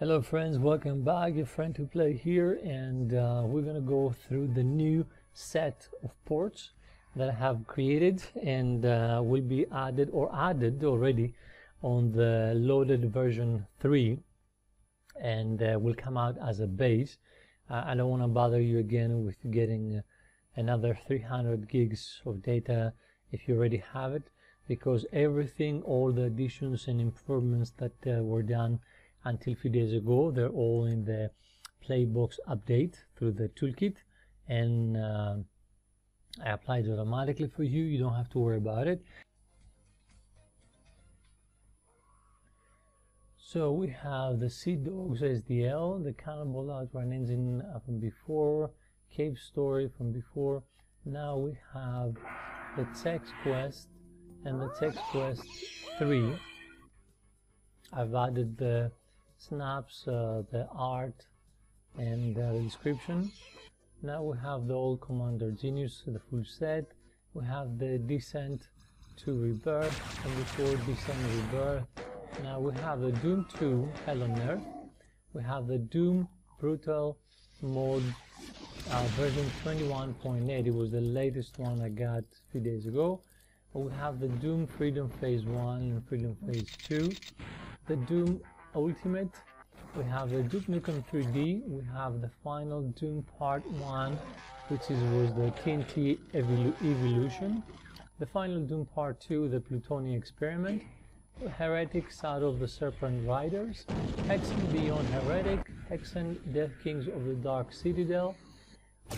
Hello friends, welcome back. Your friend to play here, and we're gonna go through the new set of ports that I have created and will be added or added already on the loaded version 3, and will come out as a base. I don't want to bother you again with getting another 300 gigs of data if you already have it, because everything, all the additions and improvements that were done until a few days ago, they're all in the PlayBox update through the toolkit, and I applied it automatically for you. You don't have to worry about it. So we have the Sea Dogs SDL, the Cannibal Outrun engine from before, Cave Story from before. Now we have the Chex Quest and the Chex Quest 3. I've added the snaps, the art, and the description. Now we have the old Commander Genius, the full set. We have the Descent to Rebirth, and before Descent Rebirth. Now we have the Doom 2 Hell on Earth. We have the Doom Brutal mode version 21.8. It was the latest one I got a few days ago. We have the Doom Freedom Phase 1 and Freedom Phase 2. The Doom Ultimate. We have the Duke Nukem 3D. We have the final Doom Part 1, which was the TNT Evilution. The final Doom Part 2, the Plutonia Experiment. Heretics out of the Serpent Riders. Hexen Beyond Heretic. Hexen Deathkings of the Dark Citadel.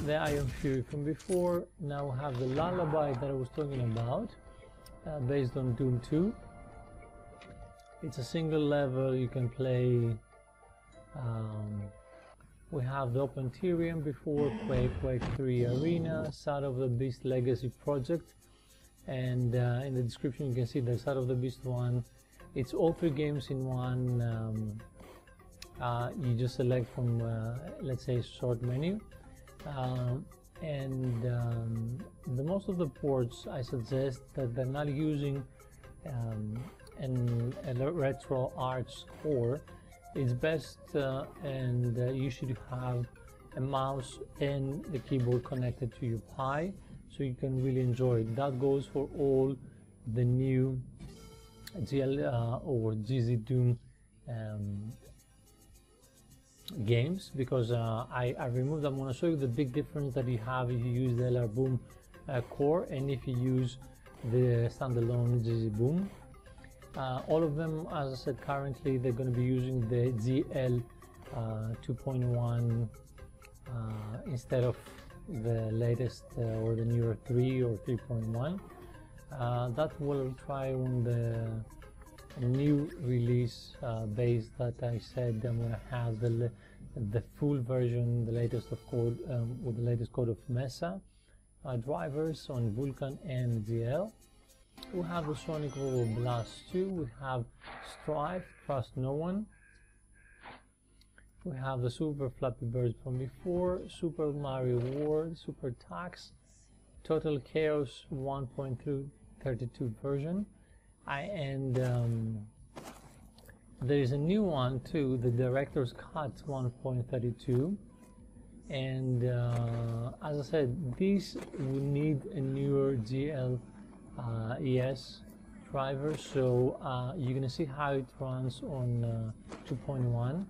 The I&II from before. Now we have the Lullaby that I was talking about, based on Doom 2. It's a single level, you can play. We have the Open Tyrion before, Quake 3 Arena, Side of the Beast Legacy Project, and in the description you can see the Side of the Beast one. It's all 3 games in one. You just select from, let's say, short menu, and the most of the ports I suggest that they're not using a retro arts core. It's best, and you should have a mouse and the keyboard connected to your Pi, so you can really enjoy it. That goes for all the new GL or GZ Doom games, because I removed. I'm going to show you the big difference that you have if you use the LR Boom core and if you use the standalone GZ Boom. All of them, as I said, currently they're going to be using the GL 2.1 instead of the latest or the newer 3 or 3.1. That will try on the new release base that I said I'm going to have the full version, the latest of code with the latest code of Mesa drivers on Vulkan and GL. We have the Sonic Robo Blast 2, we have Strife, Trust No One, we have the Super Flappy Bird from before, Super Mario World, Super Tax, Total Chaos 1.32 version, and there is a new one too, the Director's Cut 1.32, and as I said, these will need a newer GL ES driver, so you're gonna see how it runs on 2.1.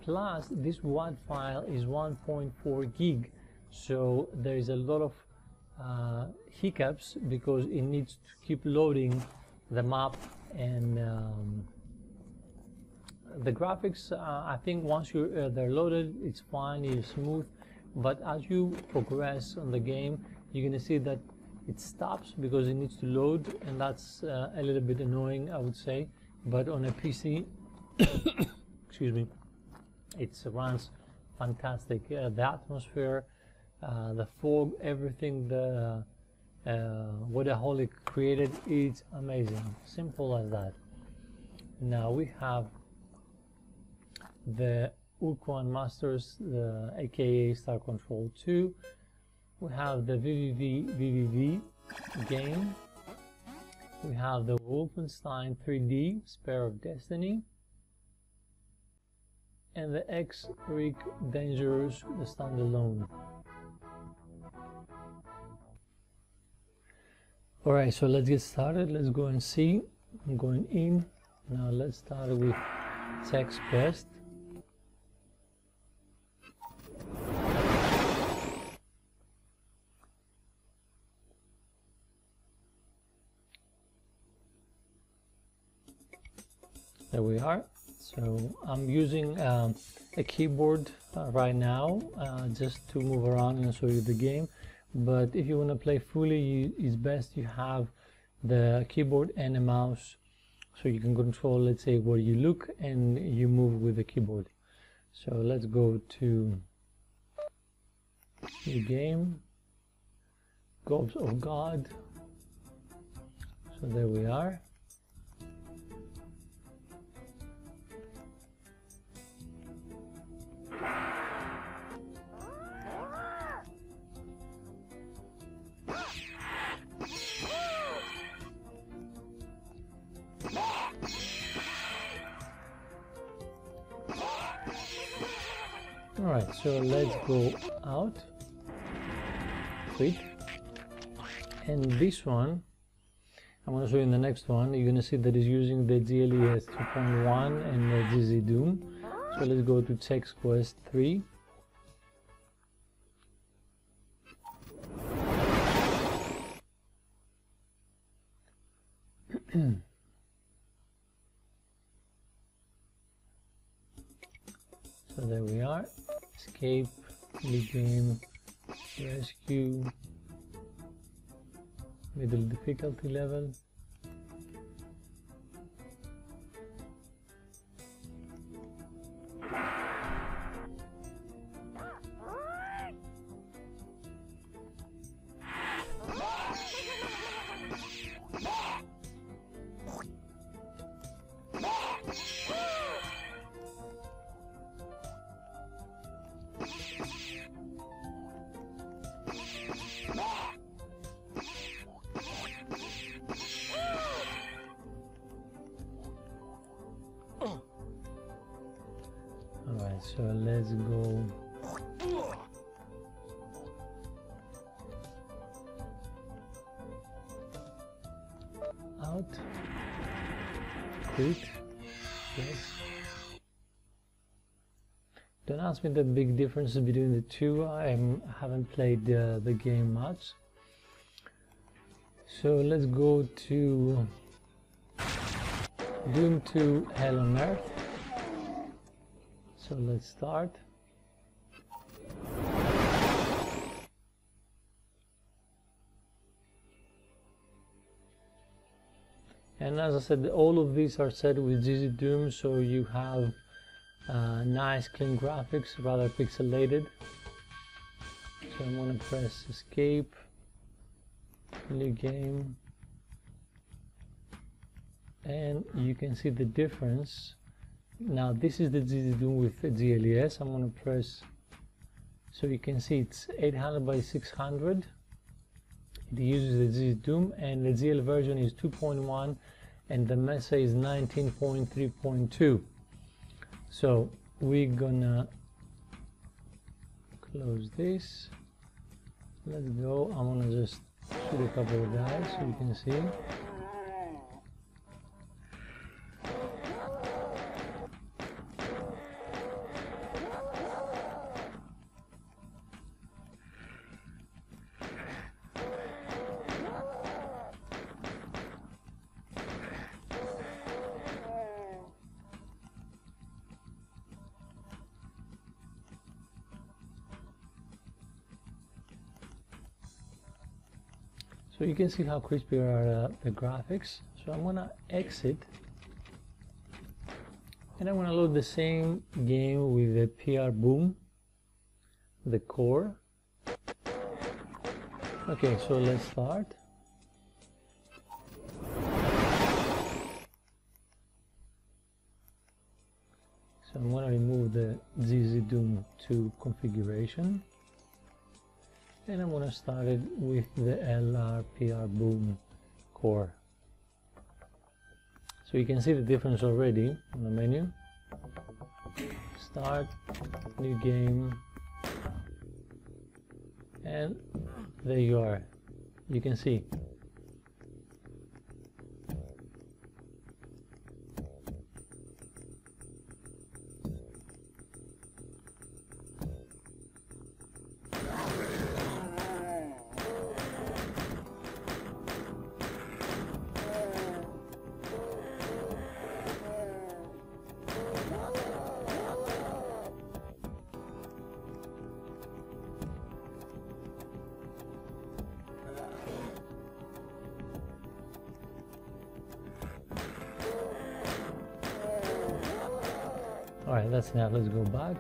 Plus this WAD file is 1.4 gig, so there is a lot of hiccups because it needs to keep loading the map, and the graphics, I think once they're loaded, it's fine, it's smooth, but as you progress on the game, you're gonna see that it stops because it needs to load, and that's a little bit annoying, I would say. But on a PC, excuse me, it runs fantastic. The atmosphere, the fog, everything the Wodaholic created, is amazing. Simple as that. Now we have the Urquan Masters, the aka Star Control 2. We have the VVV game. We have the Wolfenstein 3D Spare of Destiny. and the X-Rig Dangerous, the standalone. Alright, so let's get started. Let's go and see. I'm going in. Now let's start with Chex quest. There we are. So I'm using a keyboard right now just to move around and show you the game. But if you want to play fully, it's best you have the keyboard and a mouse, so you can control, let's say, where you look and you move with the keyboard. So let's go to the game, Gobs of God. So there we are. Alright, so let's go out, quit, and this one, I'm going to show you in the next one. You're going to see that it's using the GLES 2.1 and the GZ Doom. So let's go to Chex Quest 3. So there we are. Escape, leave game, rescue, middle difficulty level. Alright, so let's go out, quit, yes. Don't ask me the big differences between the two. I haven't played the game much. So let's go to Doom 2 Hell on Earth. So let's start. And as I said, all of these are set with GZ Doom, so you have nice clean graphics, rather pixelated. So I'm going to press escape, new game, and you can see the difference. Now this is the GZ Doom with the GLES. I'm going to press, so you can see it's 800 by 600. It uses the GZ Doom, and the GL version is 2.1 and the Mesa is 19.3.2. So we're gonna close this. Let's go. I'm gonna just shoot a couple of guys so you can see. So you can see how crispy are the graphics. So I'm gonna exit, and I'm gonna load the same game with the PR Boom, the core. Okay, so let's start. So I'm gonna remove the GZ Doom 2 configuration. And I'm going to start it with the LRPR Boom core. So you can see the difference already on the menu. start, new game, and there you are. You can see. Alright, that's enough. Let's go back.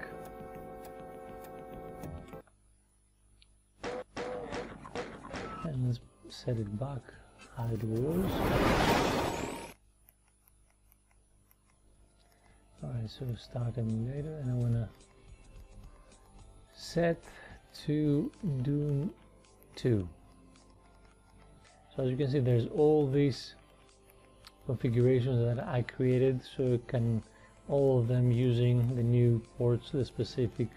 And let's set it back how it was. Alright, so start emulator, and I want to set to Doom 2. So as you can see, there's all these configurations that I created, so it can all of them using the new ports, the specific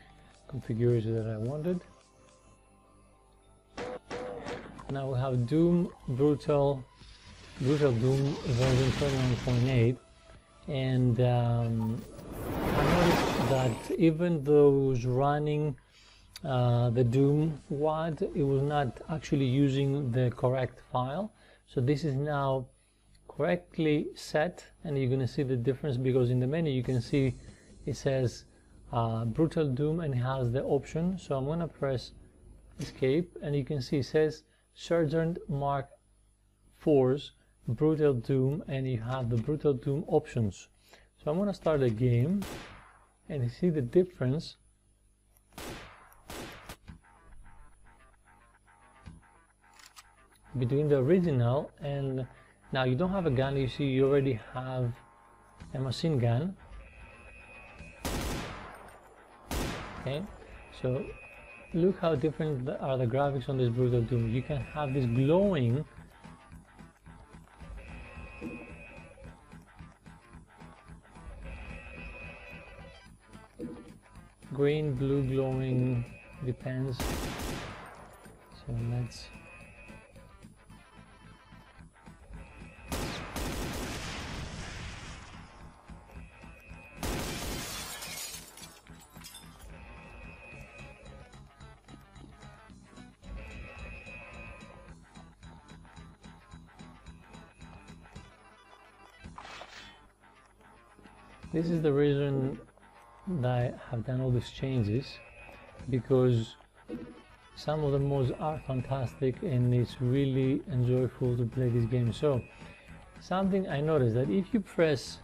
configuration that I wanted. Now we have Doom Brutal Doom version 21.8, and I noticed that even though it was running the Doom WAD, it was not actually using the correct file. So this is now correctly set, and you're going to see the difference, because in the menu you can see it says Brutal Doom and it has the option. So I'm going to press escape, and you can see it says Sergeant Mark IV's Brutal Doom, and you have the Brutal Doom options. So I'm going to start a game, and you see the difference between the original and now. You don't have a gun, you see you already have a machine gun. Okay, so look how different are the graphics on this Brutal Doom. You can have this glowing green, blue, glowing, depends. So let's this is the reason that I have done all these changes, because some of the mods are fantastic and it's really enjoyable to play this game. So something I noticed, that if you press,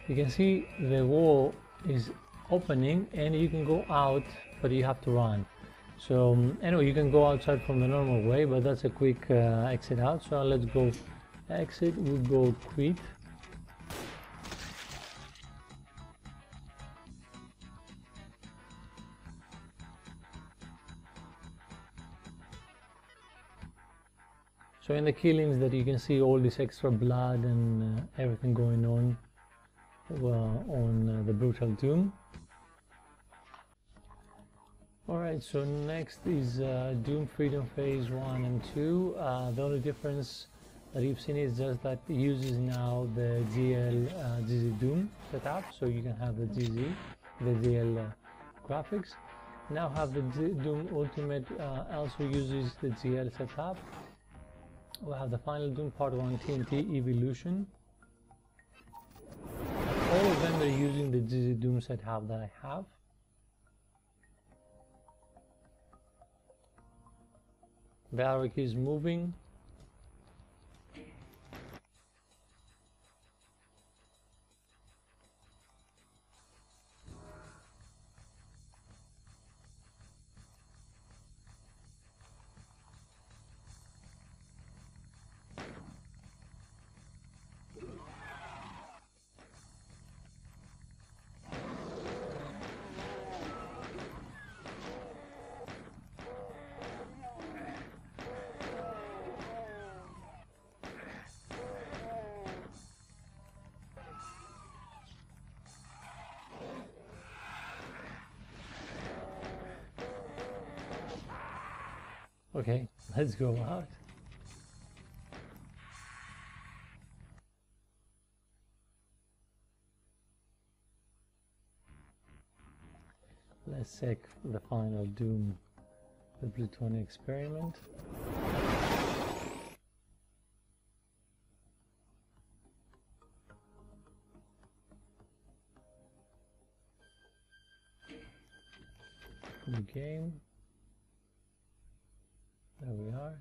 you can see the wall is opening and you can go out, but you have to run. So anyway, you can go outside from the normal way, but that's a quick exit out. So let's go exit, we'll go quit. So in the killings that you can see all this extra blood and everything going on the Brutal Doom. Alright, so next is Doom Freedom Phase 1 and 2. The only difference that you've seen is just that it uses now the GZ Doom setup, so you can have the GL graphics. Now have the Doom Ultimate also uses the GL setup. We have the final Doom Part 1 TNT Evilution. All of them are using the GZ Doom setup that I have. The arrow key is moving. Okay, let's go out. Let's check the final doom, the Plutonia experiment. New game. There we are.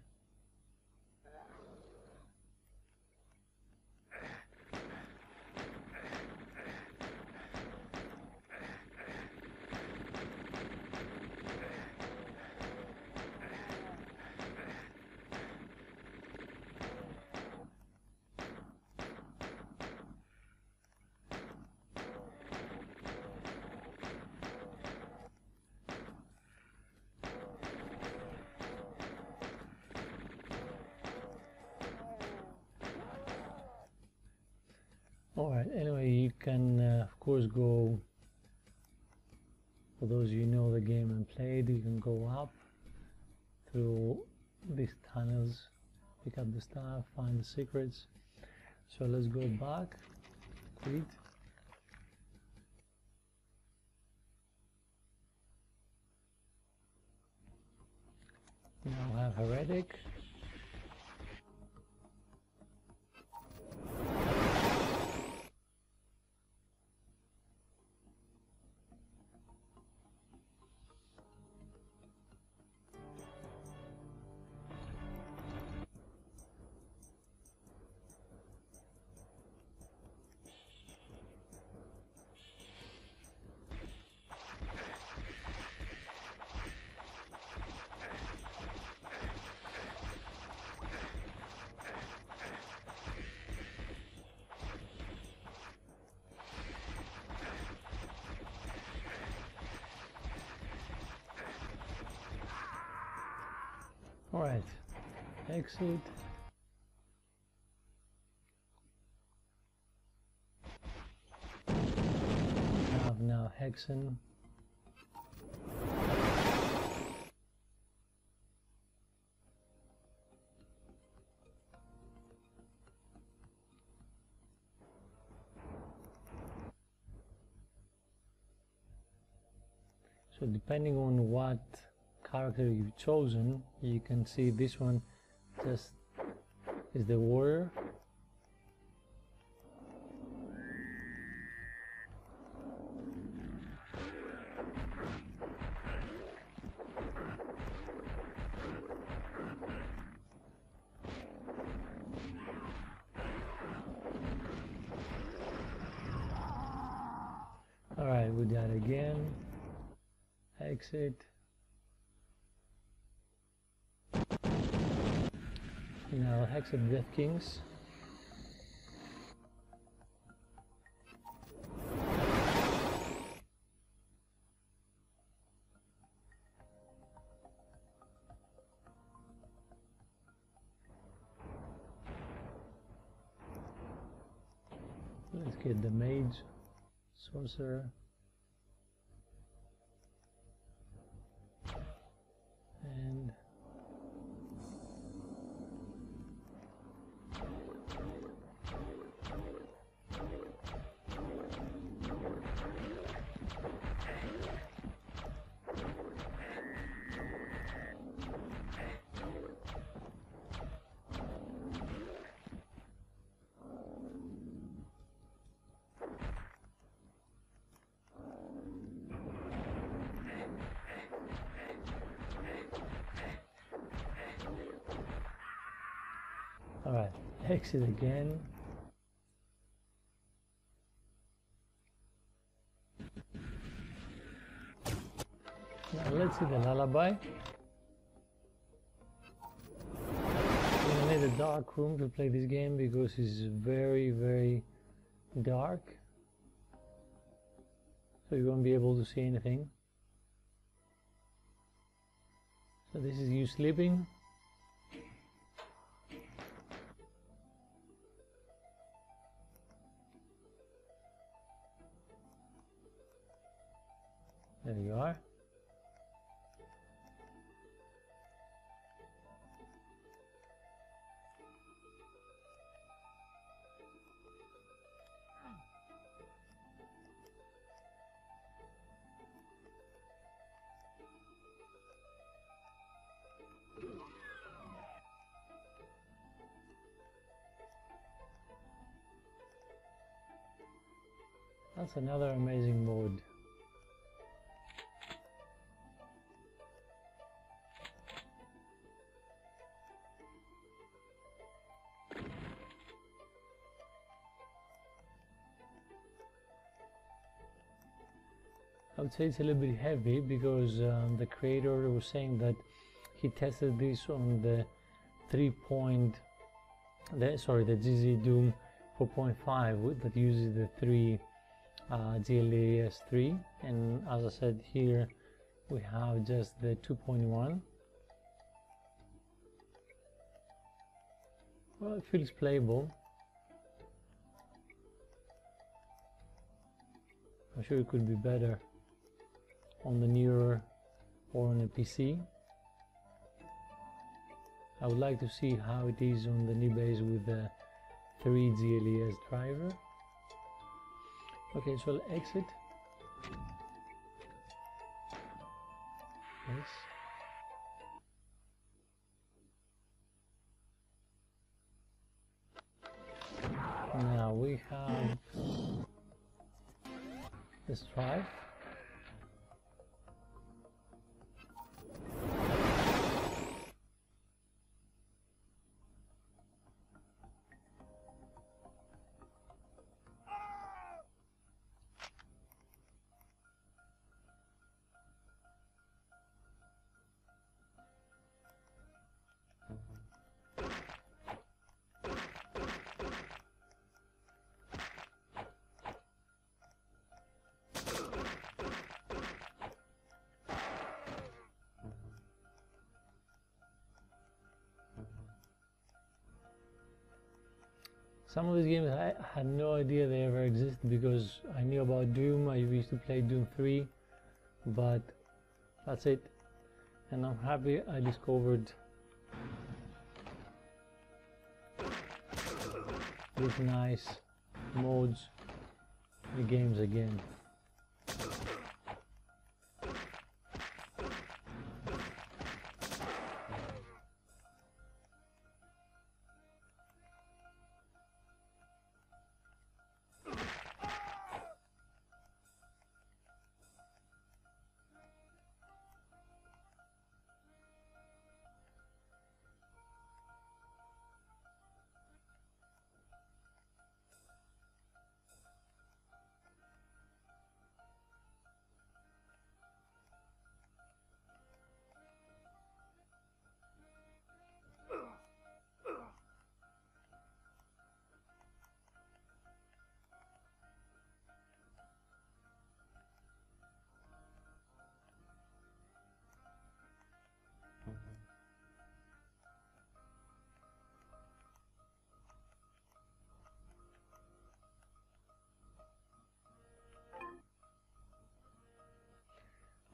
Alright, anyway, you can of course go, for those of you who know the game and played, you can go up through these tunnels, pick up the stuff, find the secrets. So let's go back, quit. Now I have Heretic. Alright, exit. I have now Hexen. So depending on what character you've chosen, you can see this one just is the warrior. Alright, we do that again. Exit. Now Hexen Deathkings. Let's get the mage, sorcerer. And alright, exit again. Now let's see the Lullaby. You're gonna need a dark room to play this game because it's very, very dark. So you won't be able to see anything. So this is you sleeping. There you are. That's another amazing mod. I would say it's a little bit heavy because the creator was saying that he tested this on the the GZ Doom 4.5 that uses the 3 GLES 3, and as I said, here we have just the 2.1. Well, it feels playable. I'm sure it could be better on the newer or on a PC. I would like to see how it is on the new base with the 3 GLES driver. Okay, so I'll exit. Yes. Now we have the Strife. Some of these games I had no idea they ever existed because I knew about Doom. I used to play Doom 3, but that's it. And I'm happy I discovered these nice mods in the games again.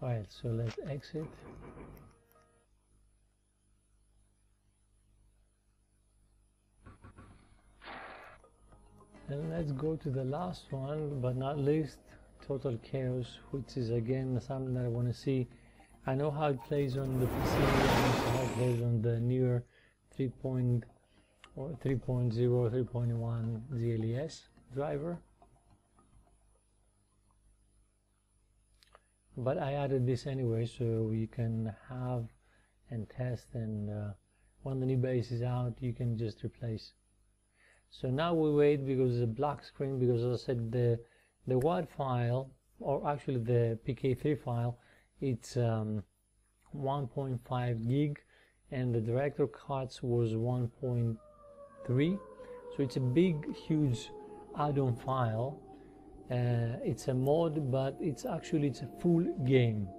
Alright, so let's exit. And let's go to the last one, but not least, Total Chaos, which is again something that I want to see. I know how it plays on the PC, I know how it plays on the newer 3.0, 3.1 GLES driver. But I added this anyway, so you can have and test, and when the new base is out, you can just replace. So now we wait because it's a black screen, because as I said, the WAD file, or actually the PK3 file, it's 1.5 gig, and the director cuts was 1.3, so it's a big, huge add-on file. It's a mod, but it's a full game.